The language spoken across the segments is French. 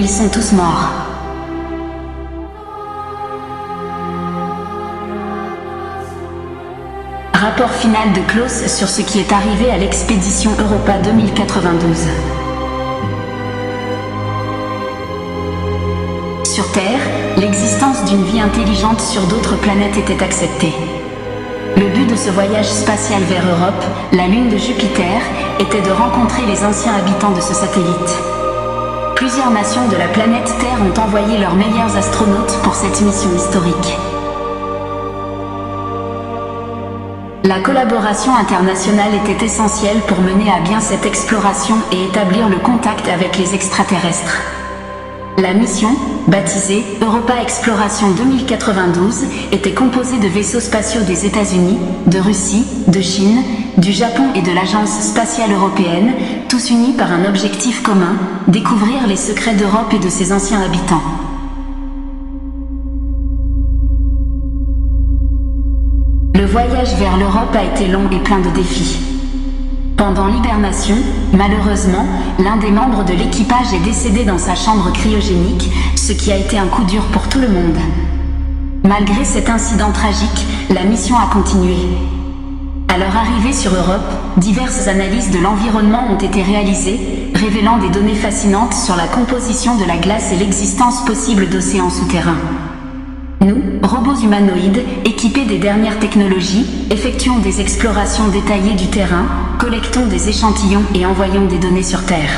Ils sont tous morts. Rapport final de Klaus sur ce qui est arrivé à l'expédition Europa 2092. Sur Terre, l'existence d'une vie intelligente sur d'autres planètes était acceptée. Le but de ce voyage spatial vers Europe, la lune de Jupiter, était de rencontrer les anciens habitants de ce satellite. Plusieurs nations de la planète Terre ont envoyé leurs meilleurs astronautes pour cette mission historique. La collaboration internationale était essentielle pour mener à bien cette exploration et établir le contact avec les extraterrestres. La mission, baptisée Europa Exploration 2092, était composée de vaisseaux spatiaux des États-Unis, de Russie, de Chine, du Japon et de l'Agence spatiale européenne, tous unis par un objectif commun, découvrir les secrets d'Europe et de ses anciens habitants. Le voyage vers l'Europe a été long et plein de défis. Pendant l'hibernation, malheureusement, l'un des membres de l'équipage est décédé dans sa chambre cryogénique, ce qui a été un coup dur pour tout le monde. Malgré cet incident tragique, la mission a continué. À leur arrivée sur Europe, diverses analyses de l'environnement ont été réalisées, révélant des données fascinantes sur la composition de la glace et l'existence possible d'océans souterrains. Nous, robots humanoïdes, équipés des dernières technologies, effectuons des explorations détaillées du terrain, collectons des échantillons et envoyons des données sur Terre.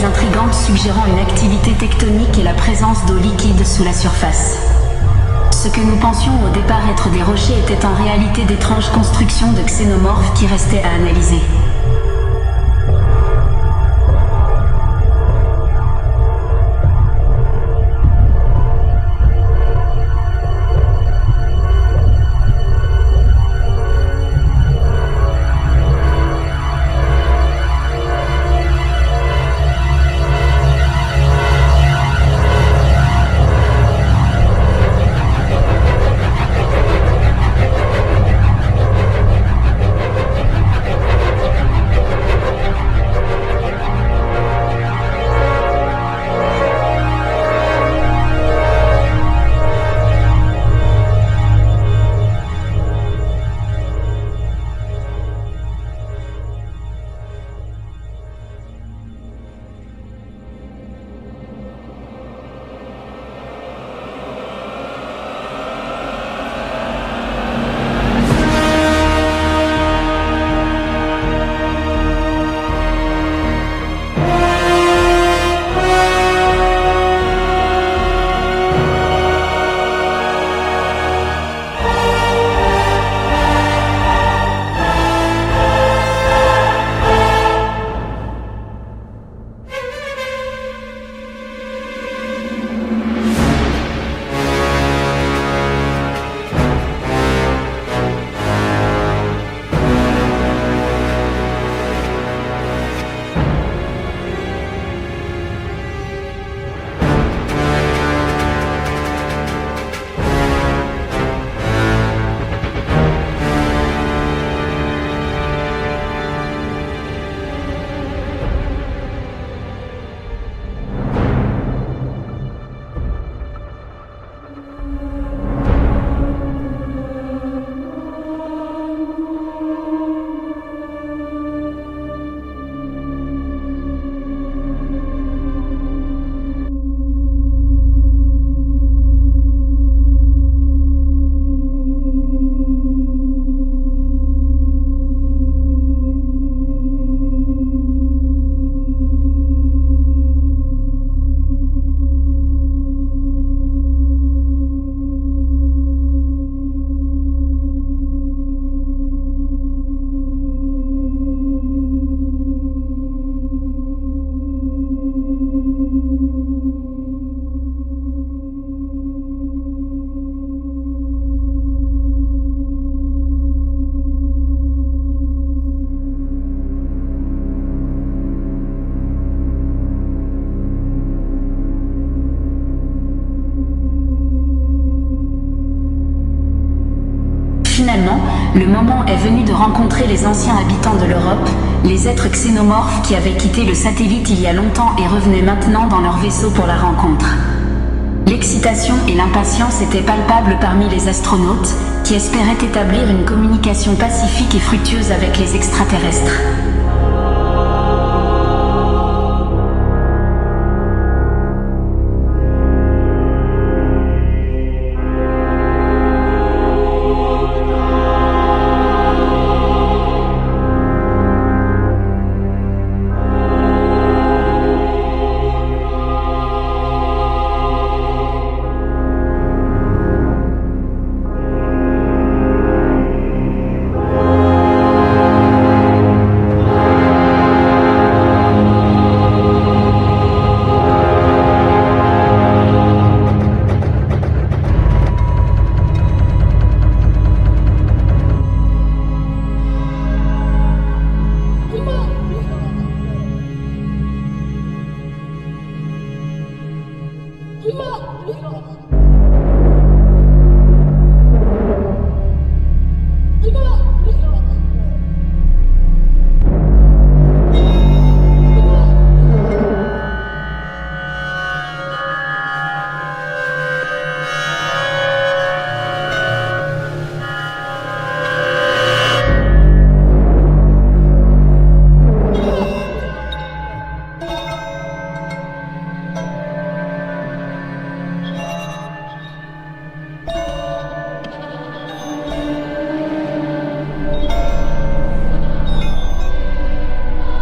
hypothèses intrigantes suggérant une activité tectonique et la présence d'eau liquide sous la surface. Ce que nous pensions au départ être des rochers étaient en réalité d'étranges constructions de xénomorphes qui restaient à analyser. Finalement, le moment est venu de rencontrer les anciens habitants de l'Europe, les êtres xénomorphes qui avaient quitté le satellite il y a longtemps et revenaient maintenant dans leur vaisseau pour la rencontre. L'excitation et l'impatience étaient palpables parmi les astronautes, qui espéraient établir une communication pacifique et fructueuse avec les extraterrestres.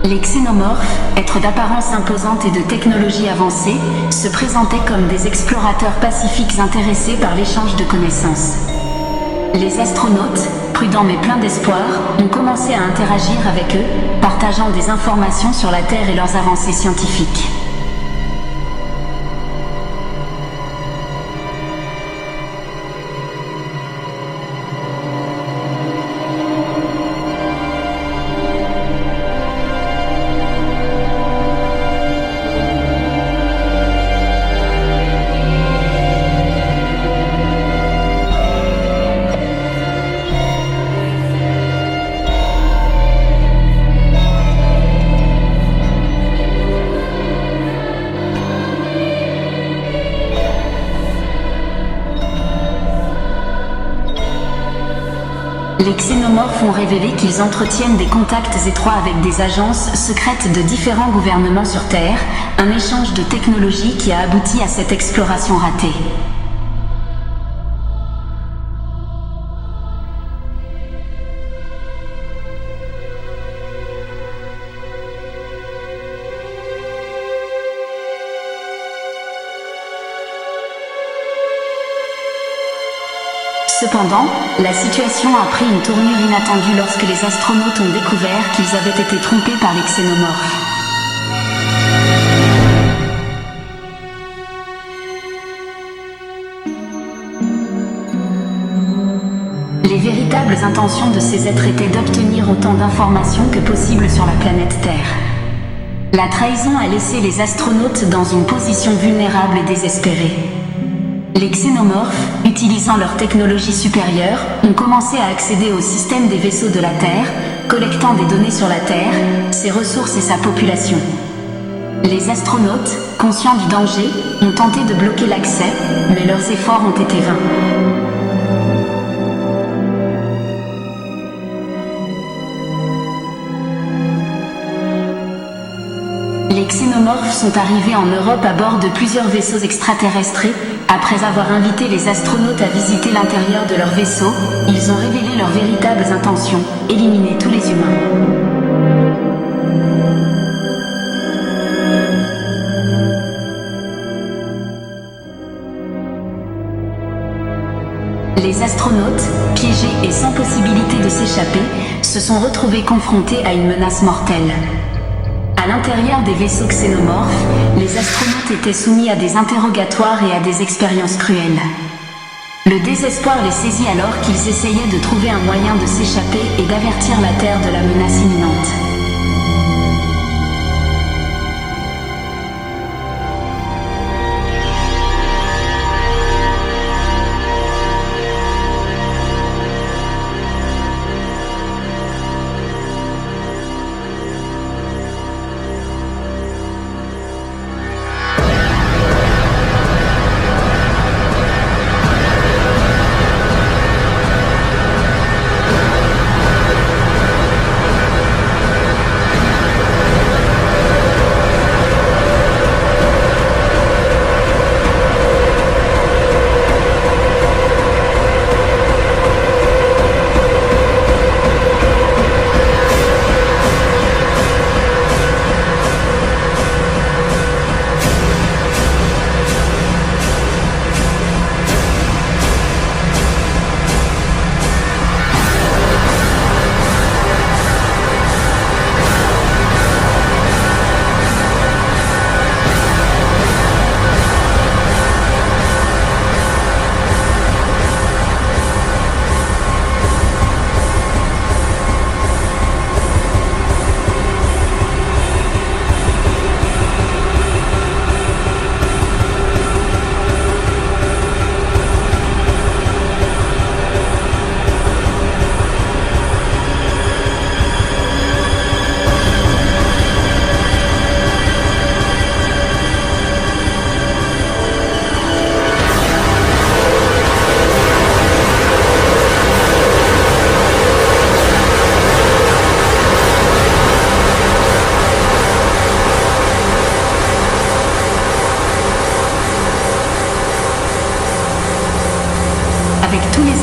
Les xénomorphes, êtres d'apparence imposante et de technologie avancée, se présentaient comme des explorateurs pacifiques intéressés par l'échange de connaissances. Les astronautes, prudents mais pleins d'espoir, ont commencé à interagir avec eux, partageant des informations sur la Terre et leurs avancées scientifiques. Les xénomorphes ont révélé qu'ils entretiennent des contacts étroits avec des agences secrètes de différents gouvernements sur Terre, un échange de technologies qui a abouti à cette exploration ratée. Cependant, la situation a pris une tournure inattendue lorsque les astronautes ont découvert qu'ils avaient été trompés par les xénomorphes. Les véritables intentions de ces êtres étaient d'obtenir autant d'informations que possible sur la planète Terre. La trahison a laissé les astronautes dans une position vulnérable et désespérée. Les xénomorphes, utilisant leur technologie supérieure, ont commencé à accéder au système des vaisseaux de la Terre, collectant des données sur la Terre, ses ressources et sa population. Les astronautes, conscients du danger, ont tenté de bloquer l'accès, mais leurs efforts ont été vains. Les xénomorphes sont arrivés en Europe à bord de plusieurs vaisseaux extraterrestres et, après avoir invité les astronautes à visiter l'intérieur de leur vaisseau, ils ont révélé leurs véritables intentions, éliminer tous les humains. Les astronautes, piégés et sans possibilité de s'échapper, se sont retrouvés confrontés à une menace mortelle. À l'intérieur des vaisseaux xénomorphes, les astronautes étaient soumis à des interrogatoires et à des expériences cruelles. Le désespoir les saisit alors qu'ils essayaient de trouver un moyen de s'échapper et d'avertir la Terre de la menace imminente.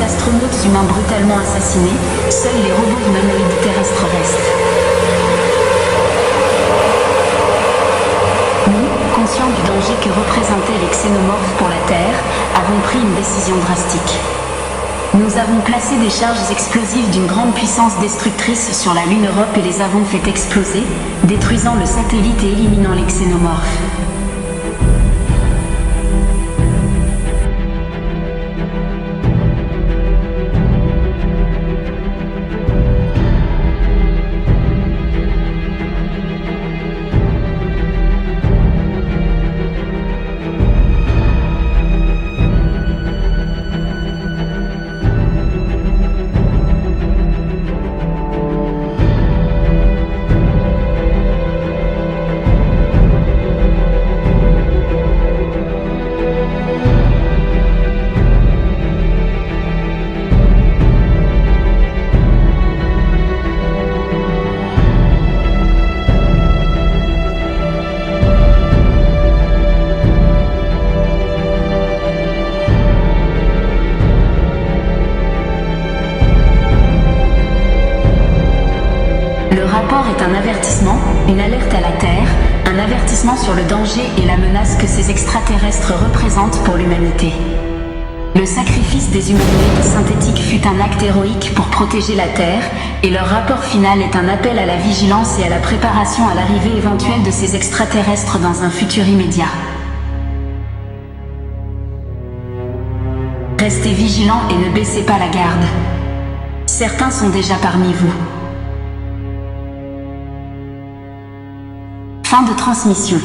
Astronautes humains brutalement assassinés, seuls les robots humanoïdes terrestres restent. que représentaient les xénomorphes pour la Terre, avons pris une décision drastique. Nous avons placé des charges explosives d'une grande puissance destructrice sur la Lune Europe et les avons fait exploser, détruisant le satellite et éliminant les xénomorphes. Le rapport est un avertissement, une alerte à la Terre, un avertissement sur le danger et la menace que ces extraterrestres représentent pour l'humanité. Le sacrifice des humanoïdes synthétiques fut un acte héroïque pour protéger la Terre, et leur rapport final est un appel à la vigilance et à la préparation à l'arrivée éventuelle de ces extraterrestres dans un futur immédiat. Restez vigilants et ne baissez pas la garde. Certains sont déjà parmi vous. Fin de transmission.